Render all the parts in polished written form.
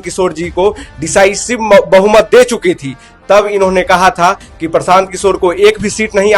किशोर जी को डिसाइसिव बहुमत दे चुकी थी, तब इन्होंने कहा था कि प्रशांत किशोर को एक भी सीट नहीं।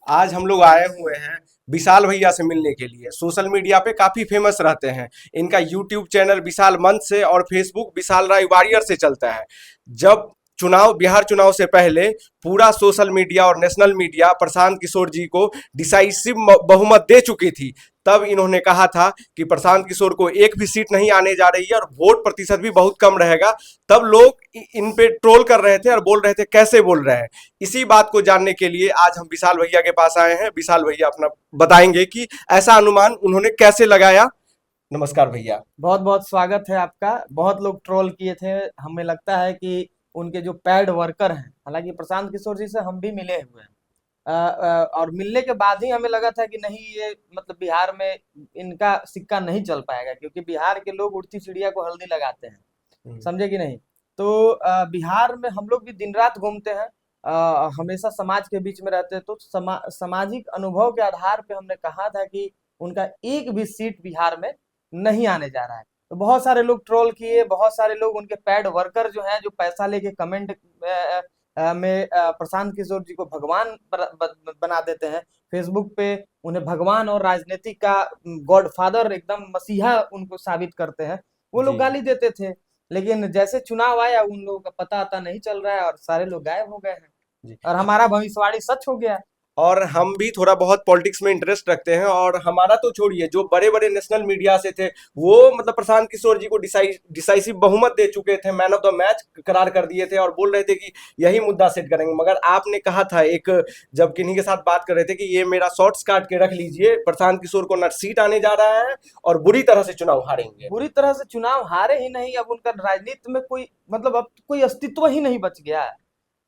आज हम लोग आए हुए हैं विशाल भैया से मिलने के लिए। सोशल मीडिया पे काफी फेमस रहते हैं। इनका यूट्यूब चैनल विशाल मंच से और फेसबुक विशाल राय वॉरियर से चलता है। जब बिहार चुनाव से पहले पूरा सोशल मीडिया और नेशनल मीडिया प्रशांत किशोर जी को डिसाइसिव बहुमत दे चुकी थी, तब इन्होंने कहा था कि प्रशांत किशोर को एक भी सीट नहीं आने जा रही है और वोट प्रतिशत भी बहुत कम रहेगा। तब लोग इन पे ट्रोल कर रहे थे और बोल रहे थे कैसे बोल रहे हैं। इसी बात को जानने के लिए आज हम विशाल भैया के पास आए हैं। विशाल भैया अपना बताएंगे कि ऐसा अनुमान उन्होंने कैसे लगाया। नमस्कार भैया। बहुत बहुत स्वागत है आपका। बहुत लोग ट्रोल किए थे, हमें लगता है कि उनके जो पैड वर्कर हैं, हालांकि प्रशांत किशोर जी से हम भी मिले हुए हैं और मिलने के बाद ही हमें लगा था कि नहीं, ये मतलब बिहार में इनका सिक्का नहीं चल पाएगा, क्योंकि बिहार के लोग उड़ती चिड़िया को हल्दी लगाते हैं, समझे कि नहीं। तो बिहार में हम लोग भी दिन रात घूमते हैं, हमेशा समाज के बीच में रहते हैं, तो सामाजिक अनुभव के आधार पे हमने कहा था कि उनका एक भी सीट बिहार में नहीं आने जा रहा है। तो बहुत सारे लोग ट्रोल किए, बहुत सारे लोग उनके पैड वर्कर जो हैं, जो पैसा लेके कमेंट में प्रशांत किशोर जी को भगवान बना देते हैं, फेसबुक पे उन्हें भगवान और राजनीति का गॉडफादर, एकदम मसीहा उनको साबित करते हैं, वो लोग गाली देते थे। लेकिन जैसे चुनाव आया, उन लोगों का पता आता नहीं चल रहा है और सारे लोग गायब हो गए हैं और हमारा भविष्यवाणी सच हो गया। और हम भी थोड़ा बहुत पॉलिटिक्स में इंटरेस्ट रखते हैं, और हमारा तो छोड़िए, जो बड़े बड़े नेशनल मीडिया से थे वो मतलब प्रशांत किशोर जी को डिसाइसिव बहुमत दे चुके थे, मैन ऑफ द मैच करार कर दिए थे और बोल रहे थे कि यही मुद्दा सेट करेंगे। मगर आपने कहा था एक, जब किन्हीं के साथ बात कर रहे थे, कि ये मेरा शॉर्ट्स काट के रख लीजिए, प्रशांत किशोर को न सीट आने जा रहा है और बुरी तरह से चुनाव हारेंगे। बुरी तरह से चुनाव हारे ही नहीं, अब उनका राजनीति में कोई मतलब अब कोई अस्तित्व ही नहीं बच गया है।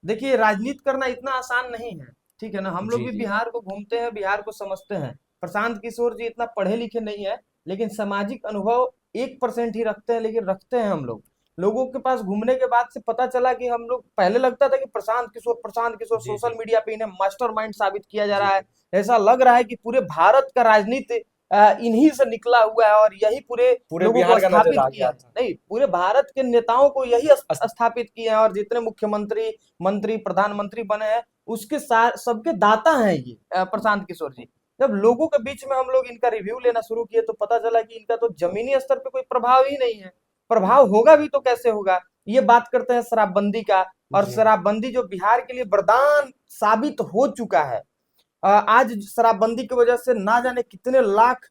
देखिए, राजनीति करना इतना आसान नहीं है, ठीक है ना। हम लोग जी भी जी। बिहार को घूमते हैं, बिहार को समझते हैं। प्रशांत किशोर जी इतना पढ़े लिखे नहीं है, लेकिन सामाजिक अनुभव 1% ही रखते हैं, लेकिन रखते हैं हम लोग। लोगों के पास घूमने के बाद से पता चला कि हम लोग, पहले लगता था कि प्रशांत किशोर जी सोशल जी। मीडिया पे इन्हें मास्टरमाइंड साबित किया जा जी रहा है। जी। ऐसा लग रहा है कि पूरे भारत का राजनीति इन्हीं से निकला हुआ है और यही पूरे पूरे लोगों को बिहार का नजर स्थापित आ किया गया है। था। नहीं, पूरे भारत के नेताओं को यही स्थापित किए हैं, और जितने मुख्यमंत्री, मंत्री, प्रधानमंत्री बने हैं, उसके सबके दाता हैं ये प्रशांत किशोर जी। जब लोगों के बीच में हम लोग इनका रिव्यू लेना शुरू किए, तो पता चला कि इनका तो जमीनी स्तर पे कोई प्रभाव ही नहीं है। प्रभाव होगा भी तो कैसे होगा। ये बात करते हैं शराबबंदी का, और जी शराबबंदी जो बिहार के लिए वरदान साबित हो चुका है। आज शराबबंदी की वजह से ना जाने कितने लाख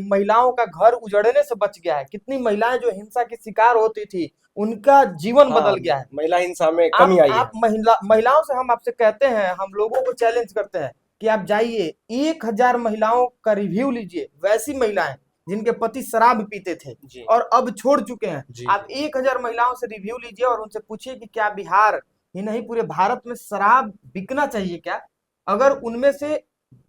महिलाओं का घर उजड़ने से बच गया है। कितनी महिलाएं जो हिंसा की शिकार होती थी, उनका जीवन हाँ, बदल गया है। महिला हिंसा में आप कमी आई है। आप महिलाओं से हम आपसे कहते हैं, हम लोगों को चैलेंज करते हैं कि आप जाइए 1000 महिलाओं का रिव्यू लीजिए, वैसी महिलाएं जिनके पति शराब पीते थे जी और अब छोड़ चुके हैं। जी आप 1000 महिलाओं से रिव्यू लीजिए और उनसे पूछिए कि क्या बिहार ही नहीं, पूरे भारत में शराब बिकना चाहिए क्या। अगर उनमें से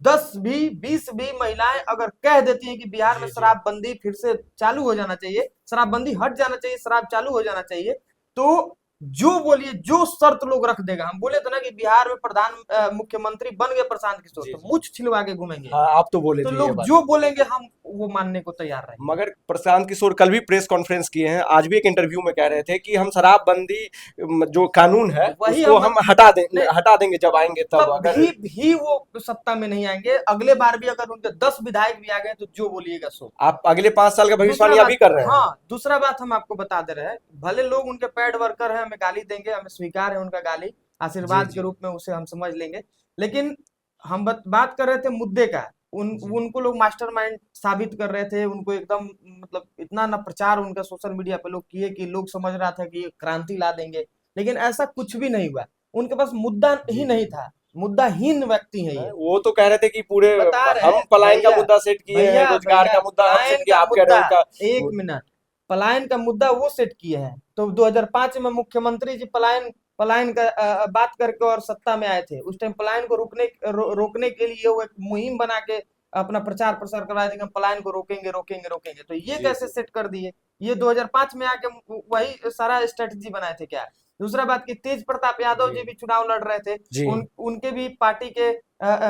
10 भी, 20 भी महिलाएं अगर कह देती हैं कि बिहार में जी जी। शराबबंदी फिर से चालू हो जाना चाहिए, शराबबंदी हट जाना चाहिए, शराब चालू हो जाना चाहिए, तो जो बोलिए, जो शर्त लोग रख देगा। हम बोले तो ना कि बिहार में मुख्यमंत्री बन गए प्रशांत किशोर, जी तो जी। मुछ छिलवा के घूमेंगे। हाँ, आप तो बोले तो थे ये लोग बात। जो बोलेंगे हम वो मानने को तैयार रहेंगे। मगर प्रशांत किशोर कल भी प्रेस कॉन्फ्रेंस किए हैं, आज भी एक इंटरव्यू में कह रहे थे कि हम शराबबंदी जो कानून है वही उसको हम नहीं, हटा देंगे जब आएंगे तब। तब अगर भी वो सत्ता में नहीं आएंगे। अगले बार भी अगर उनके 10 विधायक भी आ गए, तो जो बोलिएगा सो। आप अगले 5 साल का दूसरा भविष्यवाणी अभी बात, कर रहे हैं। हाँ, दूसरा बात हम आपको बता दे रहे हैं, भले लोग उनके पैड वर्कर हैं, हमें गाली देंगे, हमें स्वीकार है उनका गाली, जी आशीर्वाद के जी रूप में उसे हम समझ लेंगे। लेकिन हम बात कर रहे थे मुद्दे का। जी। उनको लोग मास्टरमाइंड साबित कर रहे थे, उनको एकदम मतलब इतना ना प्रचार उनका सोशल मीडिया पे लोग किए कि लोग समझ रहा था कि ये क्रांति ला देंगे, लेकिन ऐसा कुछ भी नहीं हुआ। उनके पास मुद्दा जी ही जी। नहीं था, मुद्दाहीन व्यक्ति है ये। वो तो कह रहे थे कि पूरे बता रहे हम हैं पलायन का भैया, मुद्दा सेट किए हैं, भैया रोजगार भैया का मुद्दा हम सेट पलायन किया, का आप कह रहे मुद्दा, हैं उनका। एक मिनट, पलायन का मुद्दा वो सेट किए हैं। तो 2005 में मुख्यमंत्री जी पलायन पलायन का बात करके और सत्ता में आए थे। उस टाइम पलायन को रोकने के लिए वो एक मुहिम बना के अपना प्रचार प्रसार करवाए थे कि हम पलायन को रोकेंगे रोकेंगे रोकेंगे। तो ये जी कैसे जी सेट कर दिए। ये 2005 में आके वही सारा स्ट्रेटजी बनाए थे क्या। दूसरा बात की, तेज प्रताप यादव जी जी भी चुनाव लड़ रहे थे। जी उनके भी पार्टी के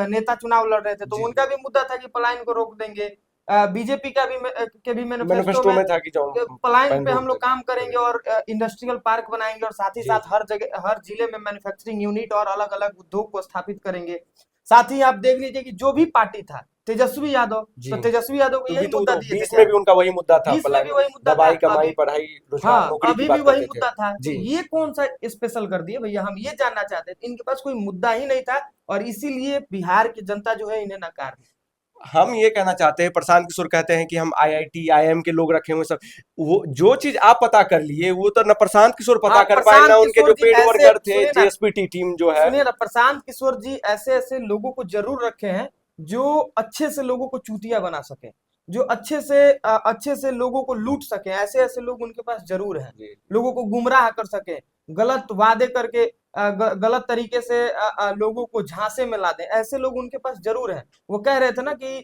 नेता चुनाव लड़ रहे थे, तो जी उनका भी मुद्दा था कि पलायन को रोक देंगे। बीजेपी का भी के भी मैनिफेस्टो मैनिफेस्टो में में था कि जो प्लान पे हम लोग काम करेंगे और इंडस्ट्रियल पार्क बनाएंगे और साथ ही जी साथ हर जगह हर जिले में मैन्युफैक्चरिंग यूनिट और अलग अलग उद्योग को स्थापित करेंगे। साथ ही आप देख लीजिए कि जो भी पार्टी था तेजस्वी यादव, जी। तो तेजस्वी यादव को तो यही भी तो मुद्दा दिए थे 20 में क्या? भी उनका वही मुद्दा था, 20 में प्लान भी वही मुद्दा था। दवाई कमाई अभी पढ़ाई रोजगार हाँ, नौकरी की अभी भी बात वही करते थे। मुद्दा था। तो जी ये कौन सा स्पेशल कर दिए भैया, हम ये जानना चाहते थे। इनके पास कोई मुद्दा ही नहीं था और इसीलिए बिहार की जनता जो है इन्हें नकार दी। हम ये कहना चाहते हैं, प्रशांत किशोर कहते हैं कि हम आईआईटी आईआईएम के लोग रखे हुए सब, वो जो चीज आप पता कर लिए वो तो न प्रशांत किशोर हाँ, पता कर पाए, प्रशांत ना उनके किशोर जो जी पेड ऐसे, वर्कर थे सुनिए ना, जेएसपीटी टीम जो है। सुनिए ना, प्रशांत किशोर जी ऐसे ऐसे लोगों को जरूर रखे हैं जो अच्छे से लोगों को चूतिया बना सके, जो अच्छे से लोगों को लूट सके। ऐसे ऐसे लोग उनके पास जरूर हैं, जी लोगों को गुमराह कर सके, गलत वादे करके गलत तरीके से लोगों को झांसे में ला दें। ऐसे लोग उनके पास जरूर हैं। वो कह रहे थे ना कि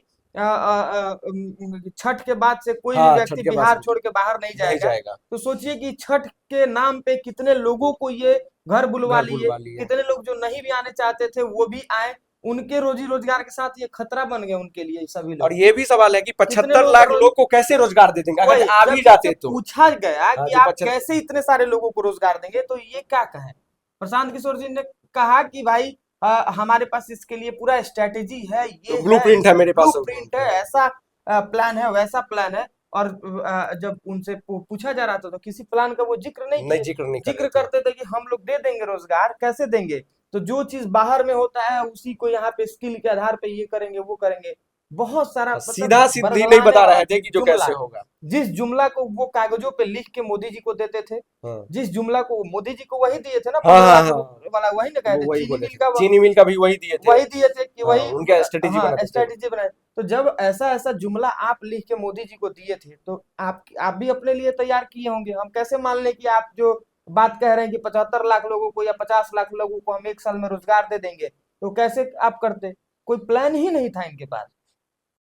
छठ के बाद से कोई भी हाँ, छठ व्यक्ति के बाद बिहार से छोड़ के बाहर नहीं नहीं जाएगा। जाएगा। तो सोचिए कि छठ के नाम पे कितने लोगों को ये घर बुलवा घर लिए, बुलवा लिए। कितने लोग जो नहीं भी आने चाहते थे वो भी आए। उनके रोजी रोजगार के साथ ये खतरा बन गए उनके लिए सभी और लोग। ये भी सवाल है कि कितने 75 लोगों का लाख रोज लोग को कैसे रोजगार दे देंगे अगर वही आ भी जब इनसे जाते तो। पूछा गया हाँ कि जो आप 75 कैसे इतने सारे लोगों को रोजगार देंगे, तो ये क्या कहें। प्रशांत किशोर जी ने कहा कि भाई हमारे पास इसके लिए पूरा स्ट्रेटेजी है, ये है, ब्लूप्रिंट है मेरे पास। ब्लूप्रिंट है, ऐसा प्लान है, वैसा प्लान है। और जब उनसे पूछा जा रहा था तो किसी प्लान का वो जिक्र नहीं नहीं, किए। जिक्र नहीं कर जिक्र रहे थे। करते थे कि हम लोग दे देंगे रोजगार, कैसे देंगे। तो जो चीज बाहर में होता है उसी को यहाँ पे स्किल के आधार पे ये करेंगे वो करेंगे। बहुत सारा मतलब सीधा सीधी नहीं बरगलाने बता वाला रहे थे कि जो जुमला, कैसे होगा। जिस जुमला को वो कागजों पे लिख के मोदी जी को देते थे, हाँ जिस जुमला को मोदी जी को वही दिए थे ना, हाँ 15 हाँ लाख हाँ, वाला वही ना कहे वो थे। वही चीनी बोले मिल थे, का चीनी मिल का भी वही दिए थे। वही दिए थे कि हाँ, वही उनके स्ट्रेटेजी हाँ बनाते थे। स्ट्रेटेजी बनाए। तो जब ऐसा ऐसा जुमला आप लिख के मोदी जी को दिए थे तो आप भी अपने लिए तैयार किए होंगे। हम कैसे मान लें कि आप जो बात कह रहे हैं कि 75 लाख लोगों को या 50 लाख लोगों को हम एक साल में रोजगार दे देंगे, तो कैसे आप करते। कोई प्लान ही नहीं था इनके पास।